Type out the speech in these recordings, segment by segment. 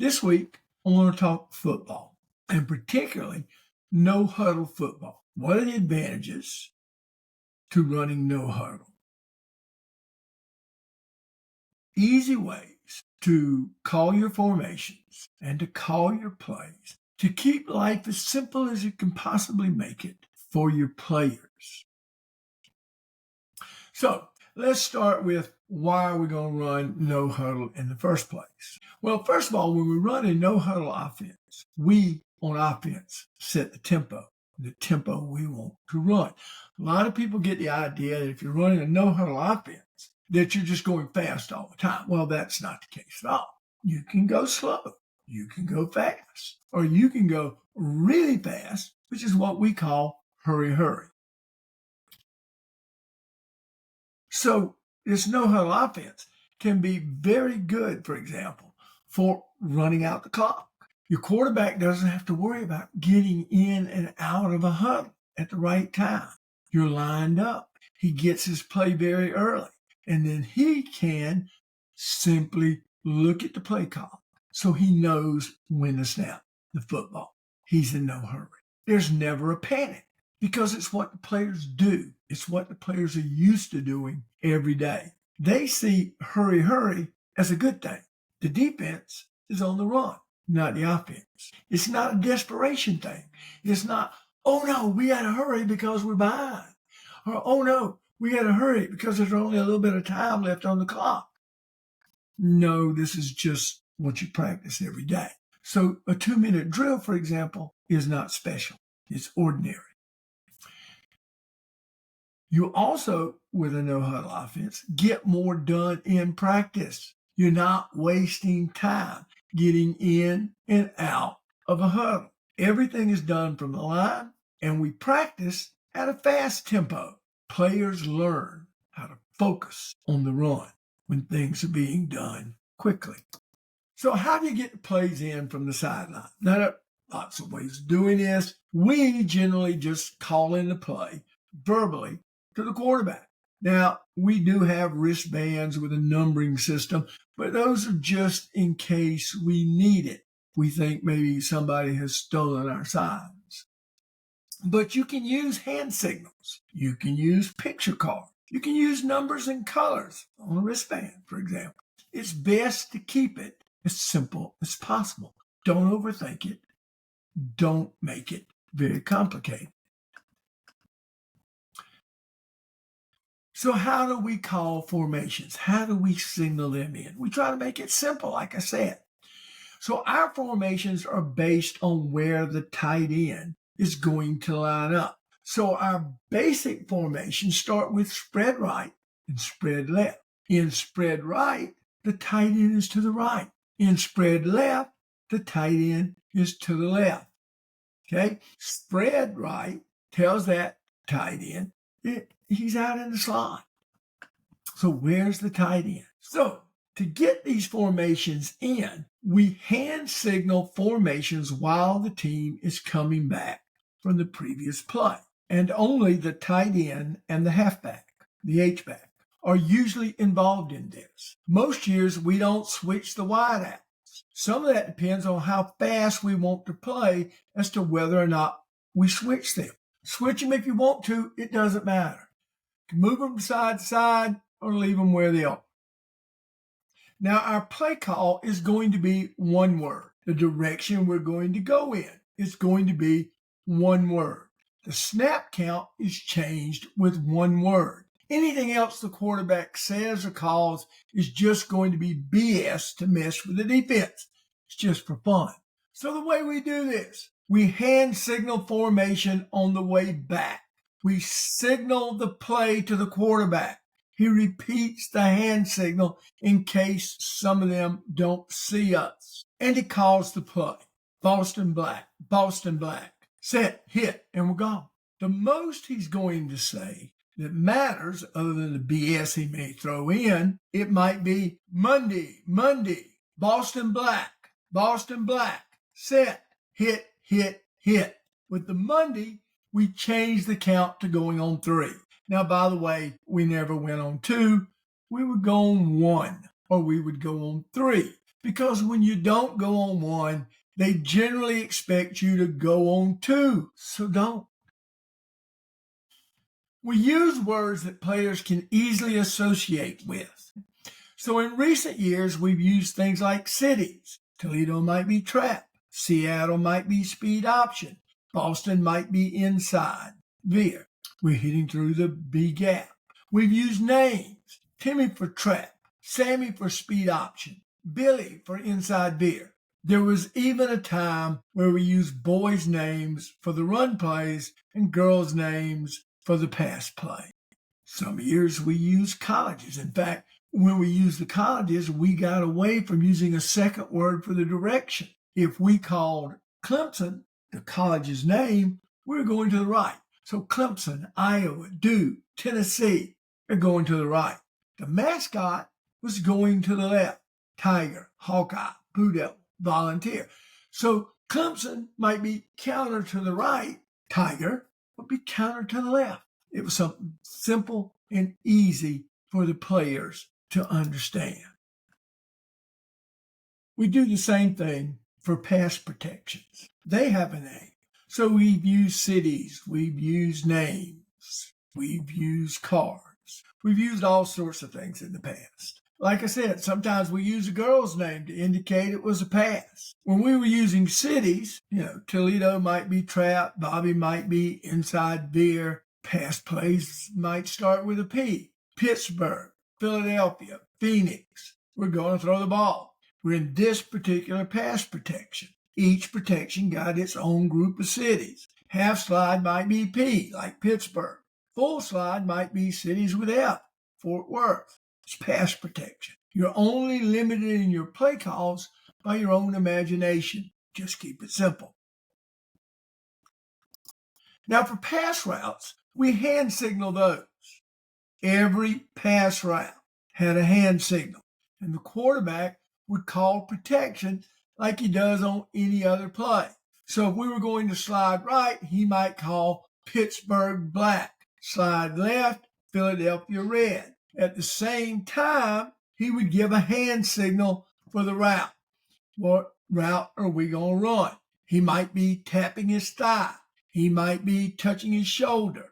This week, I want to talk football, and particularly no huddle football. What are the advantages to running no huddle? Easy ways to call your formations and to call your plays to keep life as simple as you can possibly make it for your players. So let's start with why are we going to run no huddle in the first place? Well, first of all, when we run a no huddle offense, we on offense set the tempo we want to run. A lot of people get the idea that if you're running a no huddle offense, that you're just going fast all the time. Well, that's not the case at all. You can go slow, you can go fast, or you can go really fast, which is what we call hurry. So this no huddle offense can be very good, for example, for running out the clock. Your quarterback doesn't have to worry about getting in and out of a huddle at the right time. You're lined up. He gets his play very early, and then he can simply look at the play call so he knows when to snap the football. He's in no hurry. There's never a panic because it's what the players do. It's what the players are used to doing every day. They see hurry as a good thing. The defense is on the run, not the offense. It's not a desperation thing. It's not, oh no, we got to hurry because we're behind. Or, oh no, we got to hurry because there's only a little bit of time left on the clock. No, this is just what you practice every day. So a 2-minute drill, for example, is not special. It's ordinary. You also, with a no huddle offense, get more done in practice. You're not wasting time getting in and out of a huddle. Everything is done from the line, and we practice at a fast tempo. Players learn how to focus on the run when things are being done quickly. So how do you get the plays in from the sideline? Now, there are lots of ways of doing this. We generally just call in the play verbally to the quarterback. Now, we do have wristbands with a numbering system, but those are just in case we need it. We think maybe somebody has stolen our signs. But you can use hand signals. You can use picture cards. You can use numbers and colors on a wristband, for example. It's best to keep it as simple as possible. Don't overthink it. Don't make it very complicated. So how do we call formations? How do we signal them in? We try to make it simple, like I said. So our formations are based on where the tight end is going to line up. So our basic formations start with spread right and spread left. In spread right, the tight end is to the right. In spread left, the tight end is to the left. Okay? Spread right tells that tight end he's out in the slot. So where's the tight end? So to get these formations in, we hand signal formations while the team is coming back from the previous play. And only the tight end and the halfback, the H-back, are usually involved in this. Most years, we don't switch the wideouts. Some of that depends on how fast we want to play as to whether or not we switch them. Switch them if you want to, it doesn't matter. You can move them side to side or leave them where they are. Now, our play call is going to be one word. The direction we're going to go in is going to be one word. The snap count is changed with one word. Anything else the quarterback says or calls is just going to be BS to mess with the defense. It's just for fun. So the way we do this, we hand signal formation on the way back. We signal the play to the quarterback. He repeats the hand signal in case some of them don't see us. And he calls the play. Boston Black, set, hit, and we're gone. The most he's going to say that matters, other than the BS he may throw in, it might be Monday, Boston Black, set, hit. With the Monday, we changed the count to going on 3. Now, by the way, we never went on 2. We would go on 1, or we would go on 3. because when you don't go on one, they generally expect you to go on two, so don't. We use words that players can easily associate with. So in recent years, we've used things like cities. Toledo might be trap. Seattle might be speed option. Boston might be inside veer. We're hitting through the B gap. We've used names. Timmy for trap. Sammy for speed option. Billy for inside veer. There was even a time where we used boys' names for the run plays and girls' names for the pass play. Some years we used colleges. In fact, when we used the colleges, we got away from using a second word for the direction. If we called Clemson the college's name, we're going to the right. So Clemson, Iowa, Duke, Tennessee are going to the right. The mascot was going to the left. Tiger, Hawkeye, Blue Devil, Volunteer. So Clemson might be counter to the right. Tiger would be counter to the left. It was something simple and easy for the players to understand. We do the same thing for pass protections. They have a name. So we've used cities, we've used names, we've used cards. We've used all sorts of things in the past. Like I said, sometimes we use a girl's name to indicate it was a pass. When we were using cities, Toledo might be trap, Bobby might be inside veer, pass plays might start with a P. Pittsburgh, Philadelphia, Phoenix. We're going to throw the ball. We're in this particular pass protection. Each protection got its own group of cities. Half slide might be P, like Pittsburgh. Full slide might be cities with F, Fort Worth. It's pass protection. You're only limited in your play calls by your own imagination. Just keep it simple. Now for pass routes, we hand signal those. Every pass route had a hand signal, and the quarterback would call protection like he does on any other play. So if we were going to slide right, he might call Pittsburgh black. Slide left, Philadelphia red. At the same time, he would give a hand signal for the route. What route are we going to run? He might be tapping his thigh. He might be touching his shoulder.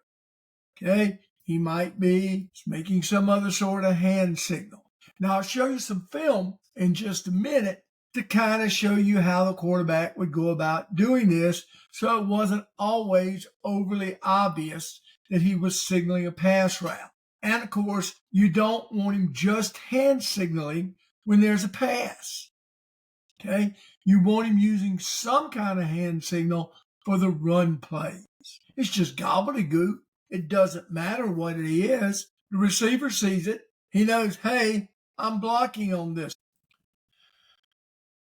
Okay? He might be making some other sort of hand signal. Now, I'll show you some film in just a minute to kind of show you how the quarterback would go about doing this, so it wasn't always overly obvious that he was signaling a pass route. And of course, you don't want him just hand signaling when there's a pass. Okay? You want him using some kind of hand signal for the run plays. It's just gobbledygook. It doesn't matter what it is. The receiver sees it. He knows, hey, I'm blocking on this.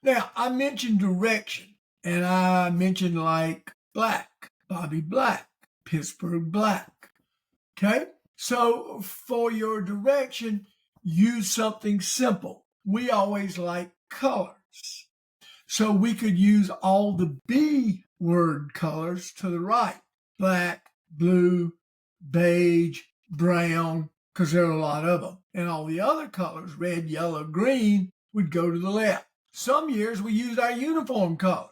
Now, I mentioned direction, and I mentioned like black, Bobby Black, Pittsburgh Black. Okay? So for your direction, use something simple. We always like colors. So we could use all the B word colors to the right. Black, blue, beige, brown, because there are a lot of them. And all the other colors, red, yellow, green, would go to the left. Some years we used our uniform colors.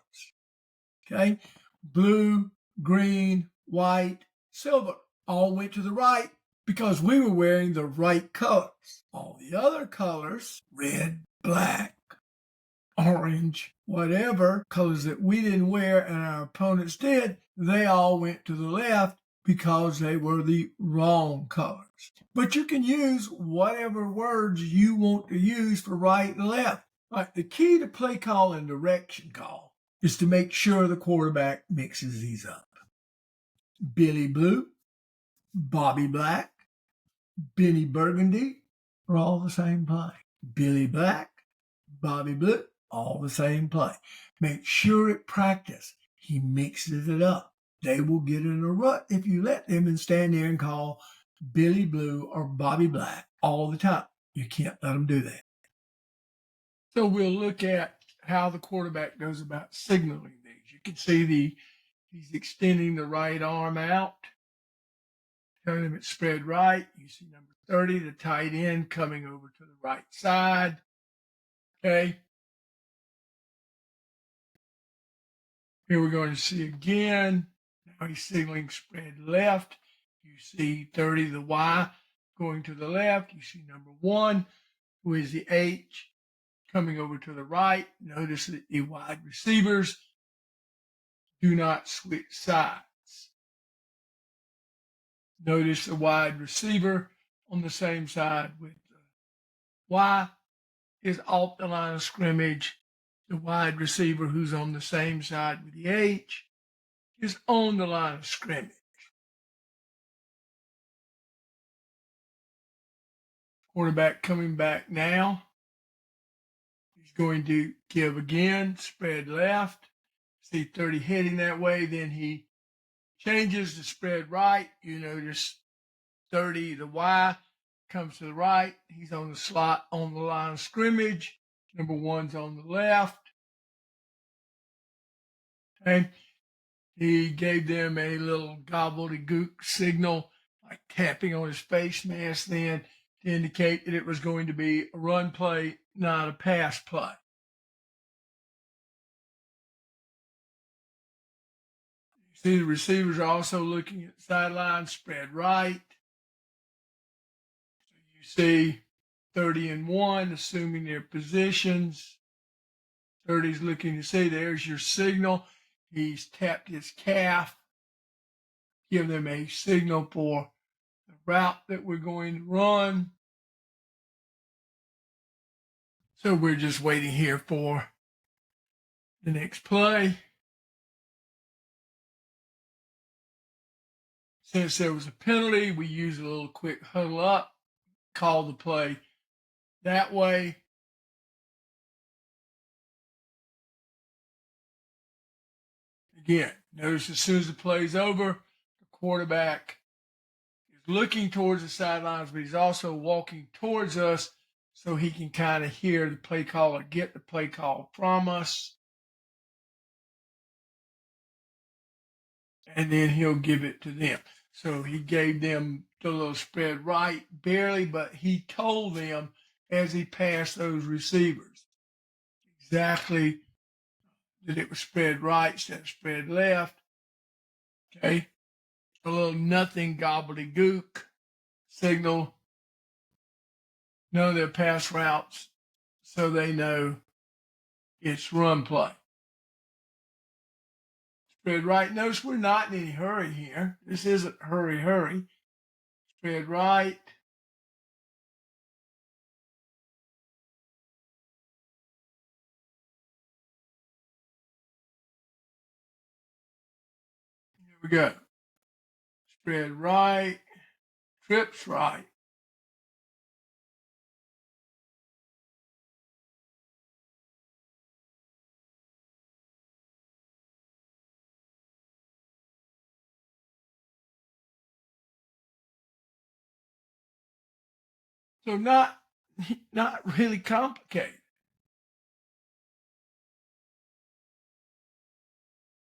Okay? Blue, green, white, silver, all went to the right because we were wearing the right colors. All the other colors, red, black, orange, whatever, colors that we didn't wear and our opponents did, they all went to the left because they were the wrong colors. But you can use whatever words you want to use for right and left. Like the key to play call and direction call is to make sure the quarterback mixes these up. Billy Blue, Bobby Black, Benny Burgundy are all the same play. Billy Black, Bobby Blue, all the same play. Make sure at practice he mixes it up. They will get in a rut if you let them and stand there and call Billy Blue or Bobby Black all the time. You can't let them do that. So we'll look at how the quarterback goes about signaling these. You can see he's extending the right arm out, telling him it's spread right. You see number 30, the tight end, coming over to the right side. Okay. Here we're going to see again. Now he's signaling spread left. You see 30, the Y going to the left. You see number 1, who is the H, coming over to the right. Notice that the wide receivers do not switch sides. Notice the wide receiver on the same side with the Y is off the line of scrimmage. The wide receiver who's on the same side with the H is on the line of scrimmage. Quarterback coming back now. He's going to give again, spread left. See 30 heading that way. Then he changes to spread right. You notice 30, the Y, comes to the right. He's on the slot on the line of scrimmage. Number 1's on the left. Okay. He gave them a little gobbledygook signal, like tapping on his face mask then to indicate that it was going to be a run play, not a pass play. You see the receivers are also looking at the sideline, spread right. So you see 30 and 1, assuming their positions. 30's looking to see, there's your signal. He's tapped his calf, give them a signal for the route that we're going to run. So we're just waiting here for the next play. Since there was a penalty, we use a little quick huddle up, call the play that way. Again, notice as soon as the play's over, the quarterback is looking towards the sidelines, but he's also walking towards us so he can kind of hear the play caller, get the play call from us. And then he'll give it to them. So he gave them the little spread right, barely, but he told them as he passed those receivers exactly that it was spread right instead of spread left. Okay. A little nothing gobbledygook signal. None of their pass routes, so they know it's run play. Spread right. Notice we're not in any hurry here. This isn't hurry. Spread right. Here we go. Spread right. Trips right. So not really complicated.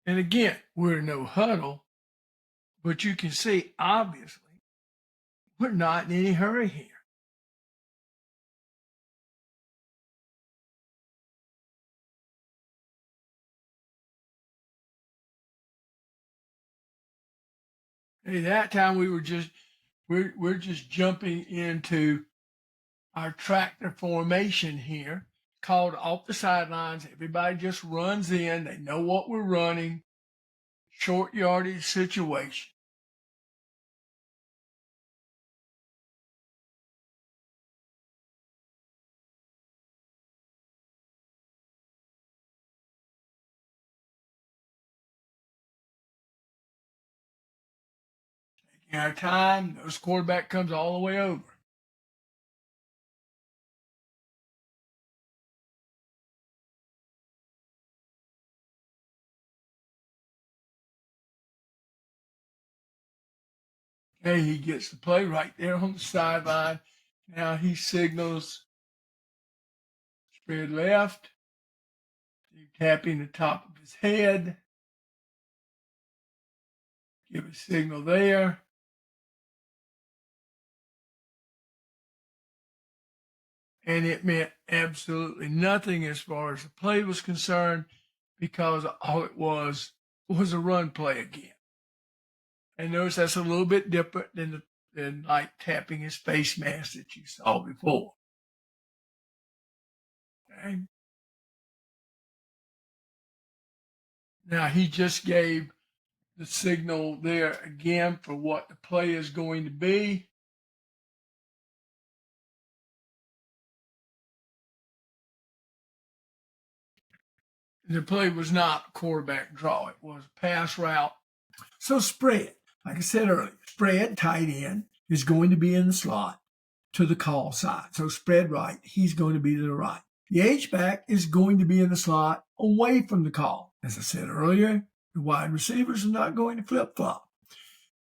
And again, we're no huddle, but you can see obviously we're not in any hurry here. Hey, that time we're just jumping into our tractor formation here, called off the sidelines. Everybody just runs in. They know what we're running. Short yardage situation. Taking our time. Notice quarterback comes all the way over. Okay, he gets the play right there on the sideline. Now he signals spread left. Tapping the top of his head. Give a signal there. And it meant absolutely nothing as far as the play was concerned because all it was a run play again. And notice that's a little bit different than like tapping his face mask that you saw before. Okay. Now he just gave the signal there again for what the play is going to be. The play was not a quarterback draw. It was a pass route. So spread, like I said earlier, spread tight end is going to be in the slot to the call side. So spread right, he's going to be to the right. The H-back is going to be in the slot away from the call. As I said earlier, the wide receivers are not going to flip-flop.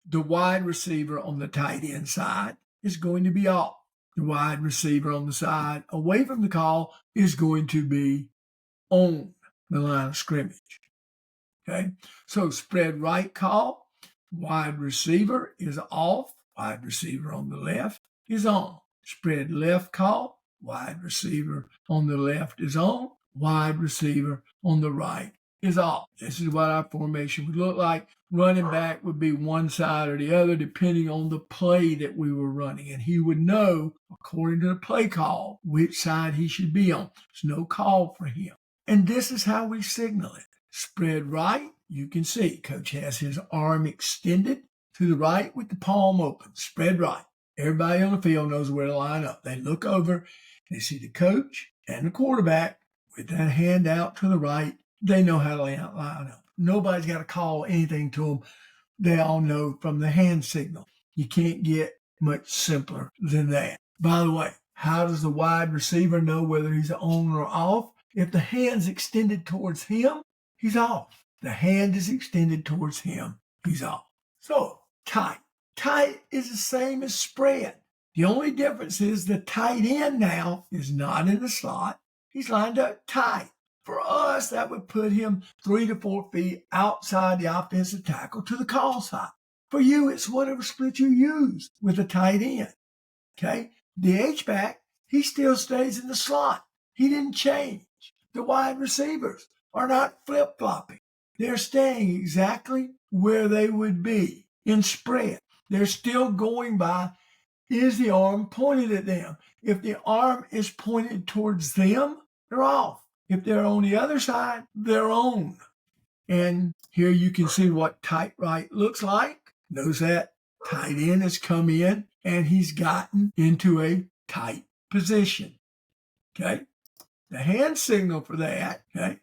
The wide receiver on the tight end side is going to be off. The wide receiver on the side away from the call is going to be on the line of scrimmage. Okay, so spread right call, wide receiver is off, wide receiver on the left is on. Spread left call, wide receiver on the left is on, wide receiver on the right is off. This is what our formation would look like. Running back would be one side or the other depending on the play that we were running. And he would know, according to the play call, which side he should be on. There's no call for him. And this is how we signal it. Spread right, you can see Coach has his arm extended to the right with the palm open. Spread right. Everybody on the field knows where to line up. They look over, they see the coach and the quarterback with that hand out to the right. They know how to line up. Nobody's got to call anything to them. They all know from the hand signal. You can't get much simpler than that. By the way, how does the wide receiver know whether he's on or off? If the hand's extended towards him, he's off. The hand is extended towards him, he's off. So, tight. Tight is the same as spread. The only difference is the tight end now is not in the slot. He's lined up tight. For us, that would put him 3 to 4 feet outside the offensive tackle to the call side. For you, it's whatever split you use with the tight end. Okay? The H-back, he still stays in the slot. He didn't change. The wide receivers are not flip-flopping. They're staying exactly where they would be in spread. They're still going by, is the arm pointed at them? If the arm is pointed towards them, they're off. If they're on the other side, they're on. And here you can see what tight right looks like. Notice that tight end has come in and he's gotten into a tight position. Okay? The hand signal for that, okay?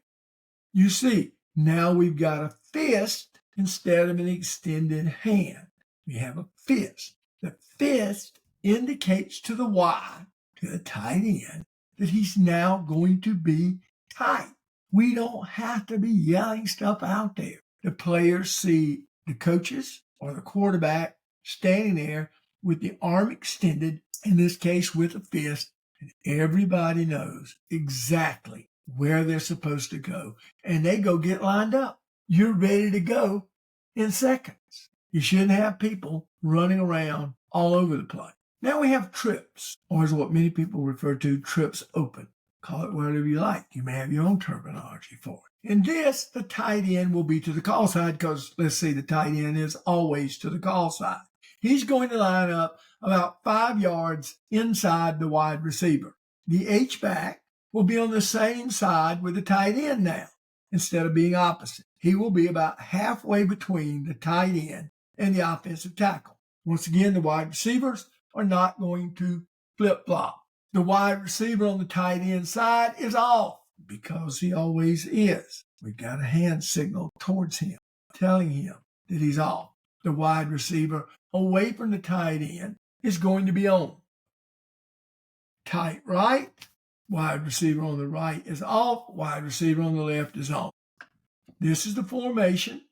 You see, now we've got a fist instead of an extended hand. We have a fist. The fist indicates to the Y, to the tight end, that he's now going to be tight. We don't have to be yelling stuff out there. The players see the coaches or the quarterback standing there with the arm extended, in this case with a fist, and everybody knows exactly where they're supposed to go. And they go get lined up. You're ready to go in seconds. You shouldn't have people running around all over the place. Now we have trips, or is what many people refer to trips open. Call it whatever you like. You may have your own terminology for it. In this, the tight end will be to the call side because, let's see, the tight end is always to the call side. He's going to line up about 5 yards inside the wide receiver. The H-back will be on the same side with the tight end now, instead of being opposite. He will be about halfway between the tight end and the offensive tackle. Once again, the wide receivers are not going to flip-flop. The wide receiver on the tight end side is off because he always is. We've got a hand signal towards him, telling him that he's off. The wide receiver away from the tight end is going to be on. Tight right, wide receiver on the right is off, wide receiver on the left is on. This is the formation.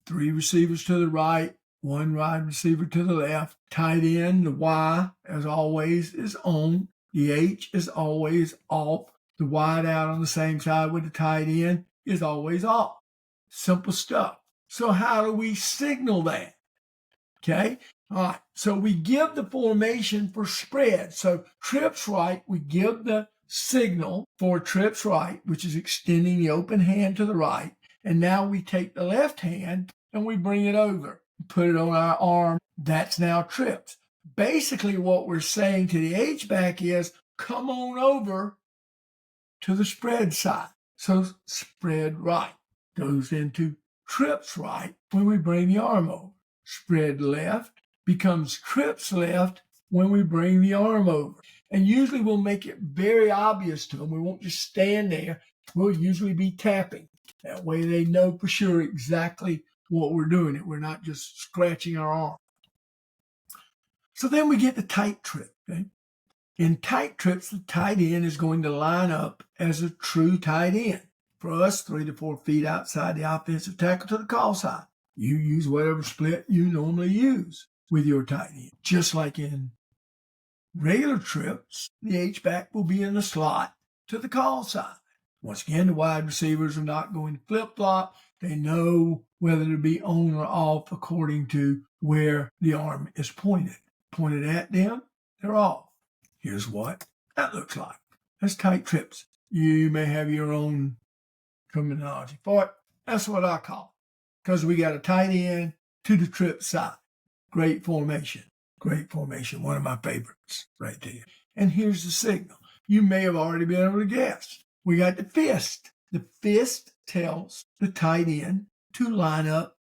3 receivers to the right, 1 wide receiver to the left. Tight end, the Y, as always, is on. The H is always off. The wide out on the same side with the tight end is always off. Simple stuff. So how do we signal that? Okay? All right. So we give the formation for spread. So trips right, we give the signal for trips right, which is extending the open hand to the right. And now we take the left hand and we bring it over, put it on our arm. That's now trips. Basically, what we're saying to the H-back is, come on over to the spread side. So spread right goes into trips right when we bring the arm over. Spread left becomes trips left when we bring the arm over. And usually we'll make it very obvious to them. We won't just stand there. We'll usually be tapping. That way they know for sure exactly what we're doing. We're not just scratching our arm. So then we get the tight trip. Okay? In tight trips, the tight end is going to line up as a true tight end. For us, 3 to 4 feet outside the offensive tackle to the call side. You use whatever split you normally use with your tight end. Just like in regular trips, the H-back will be in the slot to the call side. Once again, the wide receivers are not going to flip-flop. They know whether to be on or off according to where the arm is pointed. Pointed at them, they're off. Here's what that looks like. That's tight trips. You may have your own terminology for it. That's what I call it. Because we got a tight end to the trip side. Great formation. Great formation. One of my favorites right there. And here's the signal. You may have already been able to guess. We got the fist. The fist tells the tight end to line up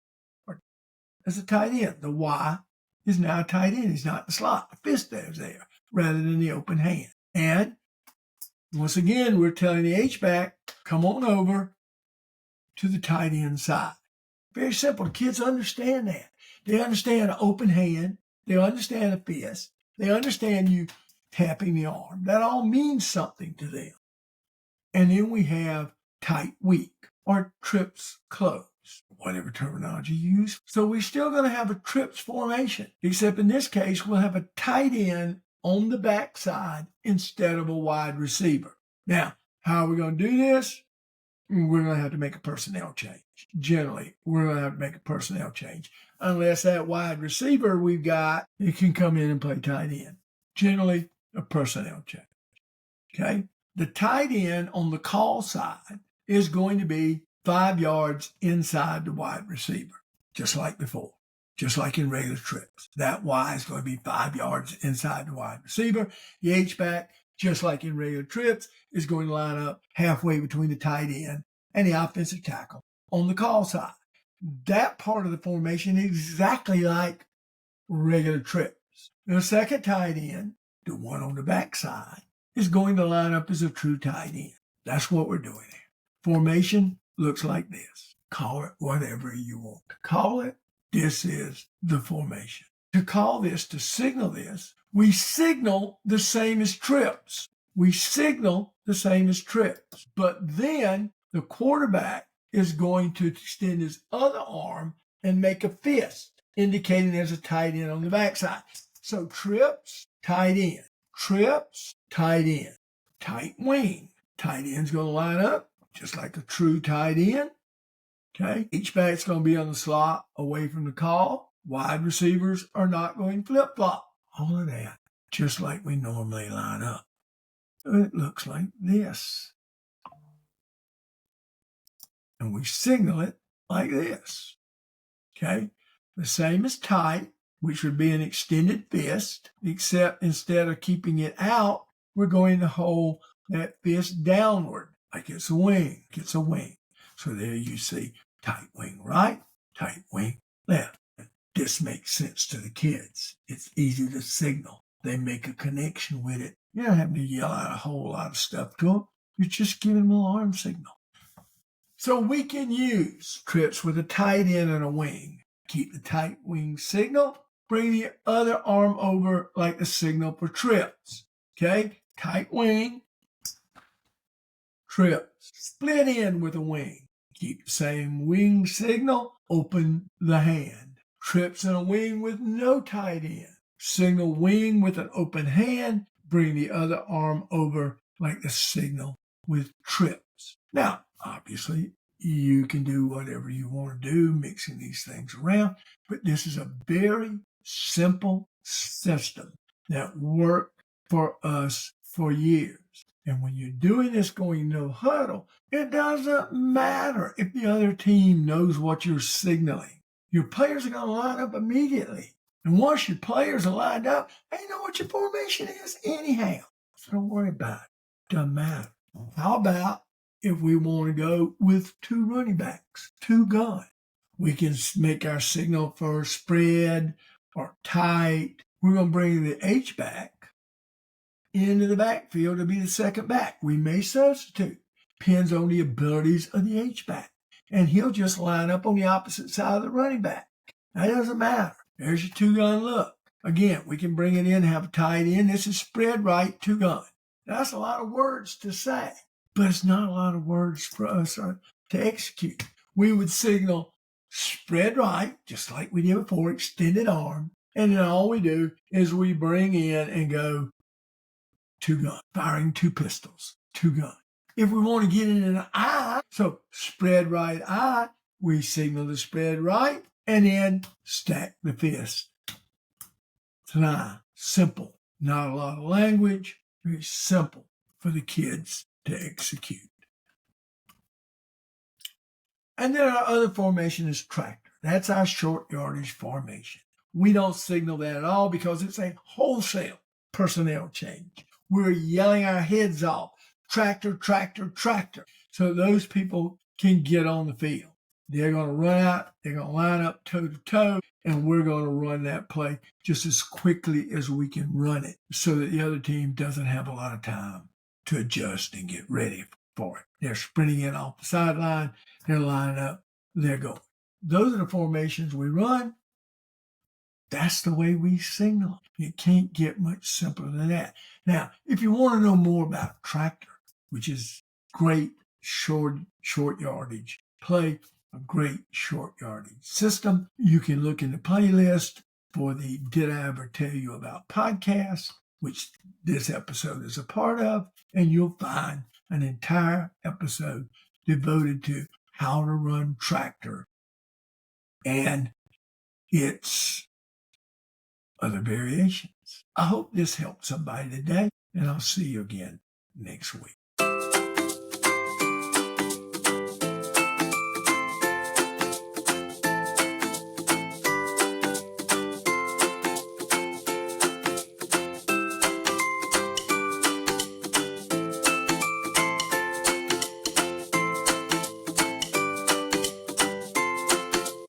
as a tight end. The Y is now a tight end. He's not in the slot. The fist is there rather than the open hand. And once again, we're telling the H-back, come on over to the tight end side. Very simple. The kids understand that. They understand an open hand. They understand a fist. They understand you tapping the arm. That all means something to them. And then we have tight weak or trips close, whatever terminology you use. So we're still going to have a trips formation, except in this case, we'll have a tight end on the backside instead of a wide receiver. Now, how are we going to do this? We're going to have to make a personnel change. Generally, we're going to have to make a personnel change. Unless that wide receiver we've got, it can come in and play tight end. Generally, a personnel change. Okay? The tight end on the call side is going to be 5 yards inside the wide receiver, just like before, just like in regular trips. That Y is going to be 5 yards inside the wide receiver. The H-back, just like in regular trips, is going to line up halfway between the tight end and the offensive tackle on the call side. That part of the formation is exactly like regular trips. The second tight end, the one on the backside, is going to line up as a true tight end. That's what we're doing here. Formation looks like this. Call it whatever you want to call it. This is the formation. To call this, to signal this, we signal the same as trips. We signal the same as trips. But then the quarterback is going to extend his other arm and make a fist, indicating there's a tight end on the backside. So trips, tight end. Trips, tight end. Tight wing. Tight end's going to line up just like a true tight end. Okay. H-back's going to be on the slot away from the call. Wide receivers are not going flip-flop. All of that, just like we normally line up. It looks like this. And we signal it like this. Okay. The same as tight, which would be an extended fist, except instead of keeping it out, we're going to hold that fist downward, like it's a wing. It's a wing. So there you see tight wing right, tight wing left. This makes sense to the kids. It's easy to signal. They make a connection with it. You don't have to yell out a whole lot of stuff to them. You're just giving them an alarm signal. So we can use trips with a tight end and a wing. Keep the tight wing signal. Bring the other arm over like the signal for trips. Okay? Tight wing. Trips. Split in with a wing. Keep the same wing signal. Open the hand. Trips and a wing with no tight end. Signal wing with an open hand. Bring the other arm over like the signal with trips. Now, obviously, you can do whatever you want to do, mixing these things around, but this is a very simple system that worked for us for years. And when you're doing this going no huddle, it doesn't matter if the other team knows what you're signaling. Your players are going to line up immediately. And once your players are lined up, they know what your formation is anyhow. So don't worry about it. Doesn't matter. How about if we want to go with 2 running backs, 2 guns? We can make our signal for spread or tight. We're going to bring the H-back into the backfield to be the second back. We may substitute. Depends on the abilities of the H-back. And he'll just line up on the opposite side of the running back. That doesn't matter. There's your 2-gun look. Again, we can bring it in, have a tight end. This is spread right, 2-gun. That's a lot of words to say, but it's not a lot of words for us to execute. We would signal spread right, just like we did before, extended arm. And then all we do is we bring in and go 2-gun, firing 2 pistols, 2-gun. If we want to get it in an eye, so spread right eye, we signal the spread right and then stack the fist. It's an eye. Simple. Not a lot of language. Very simple for the kids to execute. And then our other formation is tractor. That's our short yardage formation. We don't signal that at all because it's a wholesale personnel change. We're yelling our heads off, tractor, tractor, tractor, so those people can get on the field. They're going to run out, they're going to line up toe to toe, and we're going to run that play just as quickly as we can run it so that the other team doesn't have a lot of time to adjust and get ready for it. They're sprinting in off the sideline, they're lining up, they're going. Those are the formations we run. That's the way we signal. It can't get much simpler than that. Now, if you want to know more about tractor, which is great short yardage play, a great short yardage system, you can look in the playlist for the Did I Ever Tell You About podcast, which this episode is a part of, and you'll find an entire episode devoted to how to run tractor and its other variations. I hope this helped somebody today, and I'll see you again next week.